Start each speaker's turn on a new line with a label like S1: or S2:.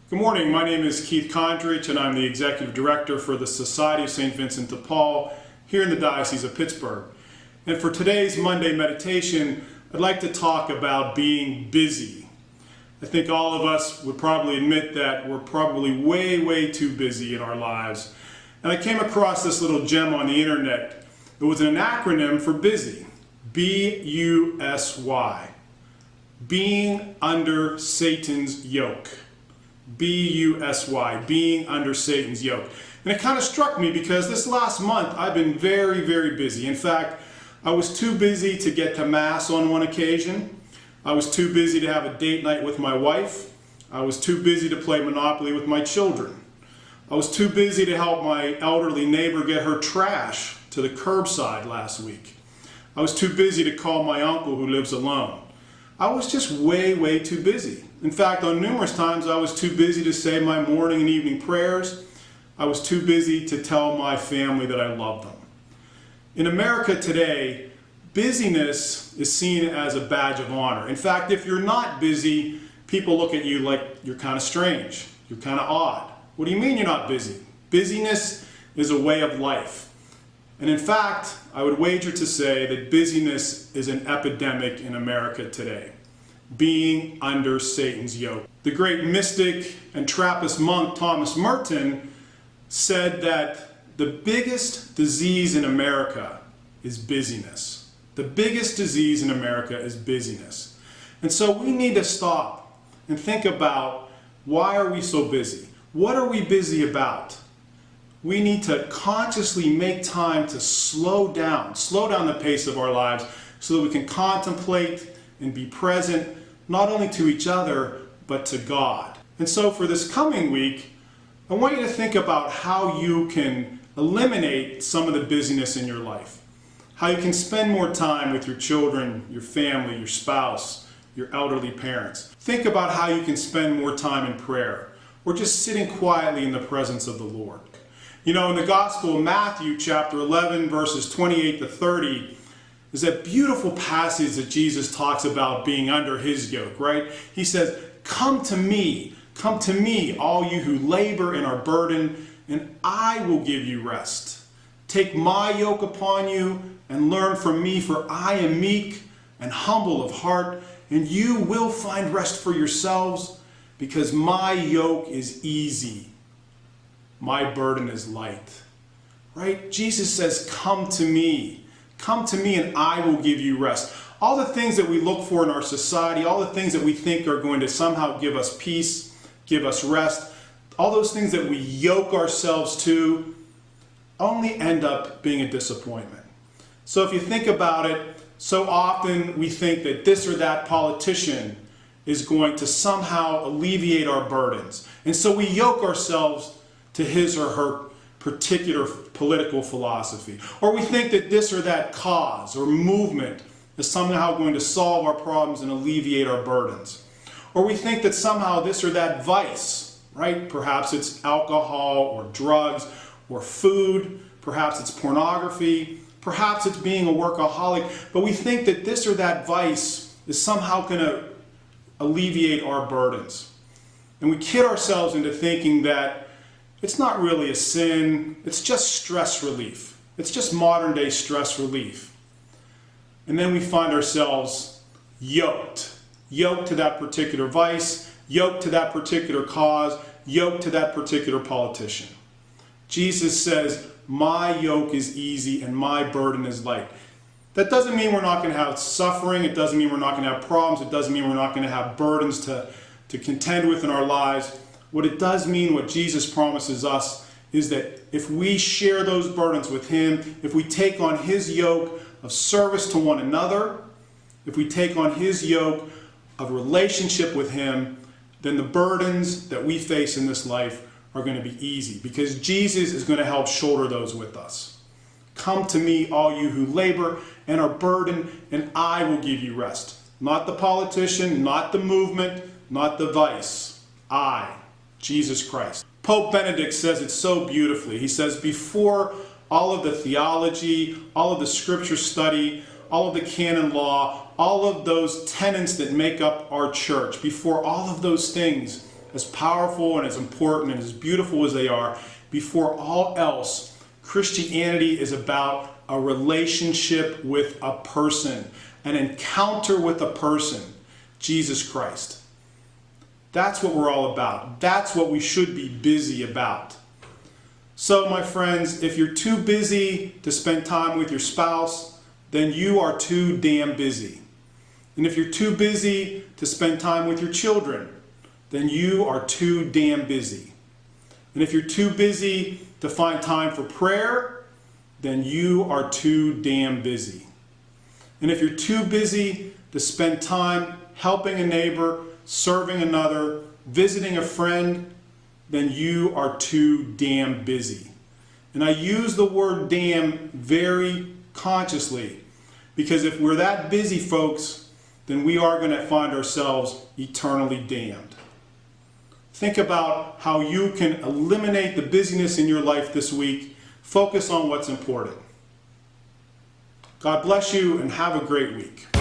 S1: Good morning, my name is Keith Kondrich and I'm the Executive Director for the Society of St. Vincent de Paul here in the Diocese of Pittsburgh. And for today's Monday meditation, I'd like to talk about being busy. I think all of us would probably admit that we're probably way too busy in our lives. And I came across this little gem on the internet. It was an acronym for busy, B-U-S-Y, being under Satan's yoke. B-U-S-Y, being under Satan's yoke. And it kind of struck me because this last month I've been very busy. In fact, I was too busy to get to Mass on one occasion. I was too busy to have a date night with my wife. I was too busy to play Monopoly with my children. I was too busy to help my elderly neighbor get her trash to the curbside last week. I was too busy to call my uncle who lives alone. I was just way too busy. In fact, on numerous times I was too busy to say my morning and evening prayers. I was too busy to tell my family that I love them. In America today, busyness is seen as a badge of honor. In fact, if you're not busy, people look at you like you're kind of strange, you're kind of odd. What do you mean you're not busy? Busyness is a way of life. And in fact, I would wager to say that busyness is an epidemic in America today, being under Satan's yoke. The great mystic and Trappist monk Thomas Merton said that the biggest disease in America is busyness. The biggest disease in America is busyness. And so we need to stop and think about, why are we so busy? What are we busy about? We need to consciously make time to slow down the pace of our lives so that we can contemplate and be present not only to each other, but to God. And so for this coming week, I want you to think about how you can eliminate some of the busyness in your life. How you can spend more time with your children, your family, your spouse, your elderly parents. Think about how you can spend more time in prayer or just sitting quietly in the presence of the Lord. You know, in the Gospel of Matthew, chapter 11, verses 28 to 30, is that beautiful passage that Jesus talks about being under his yoke, right? He says, come to me, all you who labor and are burdened, and I will give you rest. Take my yoke upon you and learn from me, for I am meek and humble of heart, and you will find rest for yourselves, because my yoke is easy. My burden is light, right? Jesus says, come to me and I will give you rest. All the things that we look for in our society, all the things that we think are going to somehow give us peace, give us rest, all those things that we yoke ourselves to only end up being a disappointment. So if you think about it, so often we think that this or that politician is going to somehow alleviate our burdens. And so we yoke ourselves to his or her particular political philosophy. Or we think that this or that cause or movement is somehow going to solve our problems and alleviate our burdens. Or we think that somehow this or that vice, right? Perhaps it's alcohol or drugs or food, perhaps it's pornography, perhaps it's being a workaholic, but we think that this or that vice is somehow going to alleviate our burdens. And we kid ourselves into thinking that it's not really a sin, it's just stress relief. It's just modern day stress relief. And then we find ourselves yoked to that particular vice, yoked to that particular cause, yoked to that particular politician. Jesus says, my yoke is easy and my burden is light. That doesn't mean we're not going to have suffering, it doesn't mean we're not going to have problems, it doesn't mean we're not going to have burdens to contend with in our lives. What it does mean, what Jesus promises us, is that if we share those burdens with him, if we take on his yoke of service to one another, if we take on his yoke of relationship with him, then the burdens that we face in this life are going to be easy, because Jesus is going to help shoulder those with us. Come to me, all you who labor and are burdened, and I will give you rest. Not the politician, not the movement, not the vice. I, Jesus Christ. Pope Benedict says it so beautifully. He says, before all of the theology, all of the scripture study, all of the canon law, all of those tenets that make up our church, before all of those things, as powerful and as important and as beautiful as they are, before all else, Christianity is about a relationship with a person, an encounter with a person, Jesus Christ. That's what we're all about. That's what we should be busy about. So, my friends, if you're too busy to spend time with your spouse, then you are too damn busy. And if you're too busy to spend time with your children, then you are too damn busy. And if you're too busy to find time for prayer, then you are too damn busy. And if you're too busy to spend time helping a neighbor, serving another, visiting a friend, then you are too damn busy. And I use the word damn very consciously, because if we're that busy, folks, then we are going to find ourselves eternally damned. Think about how you can eliminate the busyness in your life this week. Focus on what's important. God bless you and have a great week.